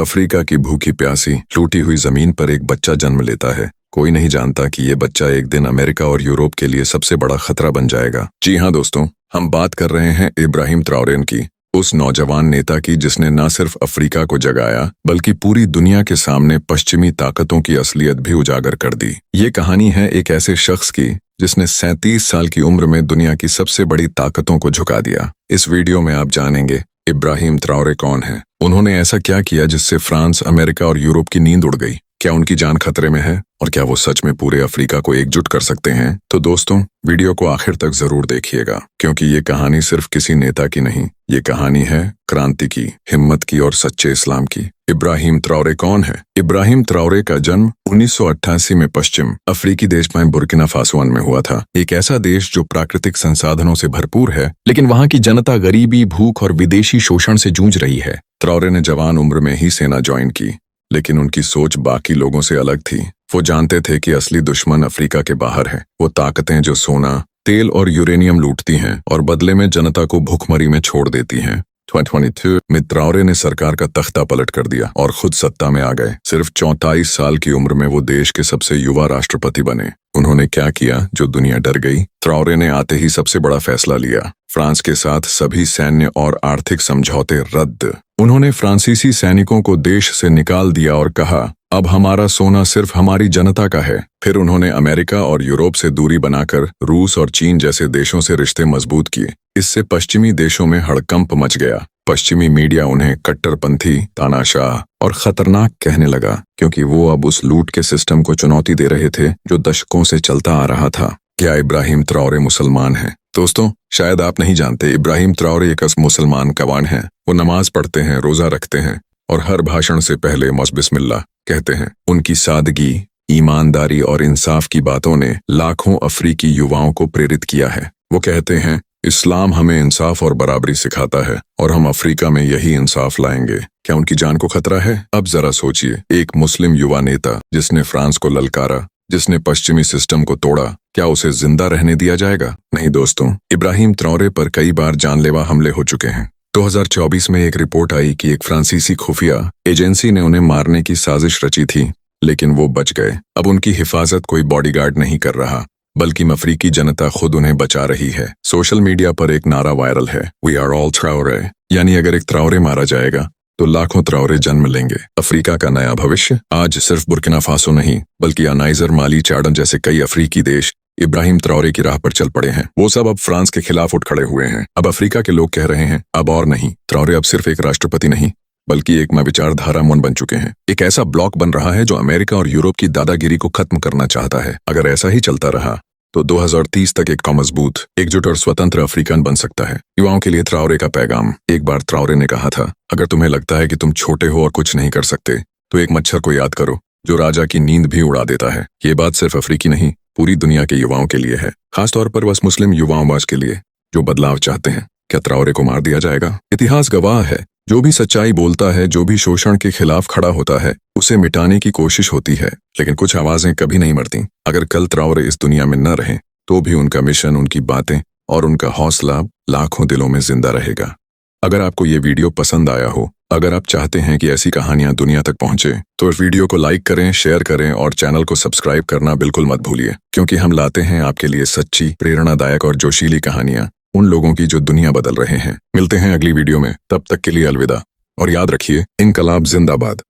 Africa की भूखी प्यासी लूटी हुई जमीन पर एक बच्चा जन्म लेता है। कोई नहीं जानता कि ये बच्चा एक दिन अमेरिका और यूरोप के लिए सबसे बड़ा खतरा बन जाएगा। जी हाँ दोस्तों, हम बात कर रहे हैं इब्राहिम ट्राओरे की, उस नौजवान नेता की जिसने न सिर्फ अफ्रीका को जगाया बल्कि पूरी दुनिया के सामने पश्चिमी ताकतों की असलियत भी उजागर कर दी। ये कहानी है एक ऐसे शख्स की जिसने 37 साल की उम्र में दुनिया की सबसे बड़ी ताकतों को झुका दिया। इस वीडियो में आप जानेंगे इब्राहिम ट्राओरे कौन है, उन्होंने ऐसा क्या किया जिससे फ्रांस, अमेरिका और यूरोप की नींद उड़ गई। क्या उनकी जान खतरे में है और क्या वो सच में पूरे अफ्रीका को एकजुट कर सकते हैं? तो दोस्तों, वीडियो को आखिर तक जरूर देखिएगा, क्योंकि ये कहानी सिर्फ किसी नेता की नहीं, ये कहानी है क्रांति की, हिम्मत की और सच्चे इस्लाम की। इब्राहिम ट्राओरे कौन है? इब्राहिम ट्राओरे का जन्म 1988 में पश्चिम अफ्रीकी देश में बुर्किना फासो में हुआ था। एक ऐसा देश जो प्राकृतिक संसाधनों से भरपूर है, लेकिन वहाँ की जनता गरीबी, भूख और विदेशी शोषण से जूझ रही है। ट्राओरे ने जवान उम्र में ही सेना ज्वाइन की, लेकिन उनकी सोच बाकी लोगों से अलग थी। वो जानते थे कि असली दुश्मन अफ्रीका के बाहर है, वो ताकतें जो सोना, तेल और यूरेनियम लूटती हैं और बदले में जनता को भूखमरी में छोड़ देती हैं। 2022 में ट्राओरे ने सरकार का तख्ता पलट कर दिया और खुद सत्ता में आ गए। सिर्फ 34 साल की उम्र में वो देश के सबसे युवा राष्ट्रपति बने। उन्होंने क्या किया जो दुनिया डर गई? ट्राओरे ने आते ही सबसे बड़ा फैसला लिया, फ्रांस के साथ सभी सैन्य और आर्थिक समझौते रद्द। उन्होंने फ्रांसीसी सैनिकों को देश से निकाल दिया और कहा, अब हमारा सोना सिर्फ हमारी जनता का है। फिर उन्होंने अमेरिका और यूरोप से दूरी बनाकर रूस और चीन जैसे देशों से रिश्ते मजबूत किए। इससे पश्चिमी देशों में हड़कंप मच गया। पश्चिमी मीडिया उन्हें कट्टरपंथी, तानाशाह और खतरनाक कहने लगा, क्योंकि वो अब उस लूट के सिस्टम को चुनौती दे रहे थे जो दशकों से चलता आ रहा था। क्या इब्राहिम ट्राओरे मुसलमान है? दोस्तों, शायद आप नहीं जानते, इब्राहिम ट्राओरे एक मुसलमान कवान है। वो नमाज पढ़ते हैं, रोजा रखते हैं और हर भाषण से पहले बिस्मिल्लाह कहते हैं। उनकी सादगी, ईमानदारी और इंसाफ की बातों ने लाखों अफ्रीकी युवाओं को प्रेरित किया है। वो कहते हैं, इस्लाम हमें इंसाफ और बराबरी सिखाता है और हम अफ्रीका में यही इंसाफ लाएंगे। क्या उनकी जान को खतरा है? अब जरा सोचिए, एक मुस्लिम युवा नेता जिसने फ्रांस को ललकारा, जिसने पश्चिमी सिस्टम को तोड़ा, क्या उसे जिंदा रहने दिया जाएगा? नहीं दोस्तों, इब्राहिम ट्राओरे पर कई बार जानलेवा हमले हो चुके हैं। 2024 में एक रिपोर्ट आई कि एक फ्रांसीसी खुफिया एजेंसी ने उन्हें मारने की साजिश रची थी, लेकिन वो बच गए। अब उनकी हिफाजत कोई बॉडीगार्ड नहीं कर रहा, बल्कि अफ्रीकी जनता खुद उन्हें बचा रही है। सोशल मीडिया पर एक नारा वायरल है, वी आर ऑल ट्राओरे, यानी अगर एक ट्राओरे मारा जाएगा तो लाखों ट्राओरे जन्म लेंगे। अफ्रीका का नया भविष्य आज सिर्फ बुर्किना फासो नहीं, बल्कि नाइजर, माली, चाडन जैसे कई अफ्रीकी देश इब्राहिम ट्राओरे की राह पर चल पड़े हैं। वो सब अब फ्रांस के खिलाफ उठ खड़े हुए हैं। अब अफ्रीका के लोग कह रहे हैं, अब और नहीं, ट्राओरे अब सिर्फ एक राष्ट्रपति नहीं, बल्कि एक विचारधारा मन बन चुके हैं। एक ऐसा ब्लॉक बन रहा है जो अमेरिका और यूरोप की दादागिरी को खत्म करना चाहता है। अगर ऐसा ही चलता रहा तो 2030 तक एक मजबूत, एकजुट और स्वतंत्र अफ्रीकन बन सकता है। युवाओं के लिए ट्राओरे का पैगाम। एक बार ट्राओरे ने कहा था, अगर तुम्हें लगता है कि तुम छोटे हो और कुछ नहीं कर सकते, तो एक मच्छर को याद करो जो राजा की नींद भी उड़ा देता है। ये बात सिर्फ अफ्रीकी नहीं, पूरी दुनिया के युवाओं के लिए है, खासतौर पर बस मुस्लिम युवाओं के लिए जो बदलाव चाहते हैं। क्या ट्राओरे को मार दिया जाएगा? इतिहास गवाह है, जो भी सच्चाई बोलता है, जो भी शोषण के खिलाफ खड़ा होता है, उसे मिटाने की कोशिश होती है, लेकिन कुछ आवाजें कभी नहीं मरती। अगर कल ट्राओरे इस दुनिया में न रहे, तो भी उनका मिशन, उनकी बातें और उनका हौसला लाखों दिलों में जिंदा रहेगा। अगर आपको ये वीडियो पसंद आया हो, अगर आप चाहते हैं कि ऐसी कहानियां दुनिया तक पहुंचे, तो इस वीडियो को लाइक करें, शेयर करें और चैनल को सब्सक्राइब करना बिल्कुल मत भूलिए, क्योंकि हम लाते हैं आपके लिए सच्ची, प्रेरणादायक और जोशीली कहानियां उन लोगों की जो दुनिया बदल रहे हैं। मिलते हैं अगली वीडियो में, तब तक के लिए अलविदा और याद रखिए, इनकलाब जिंदाबाद।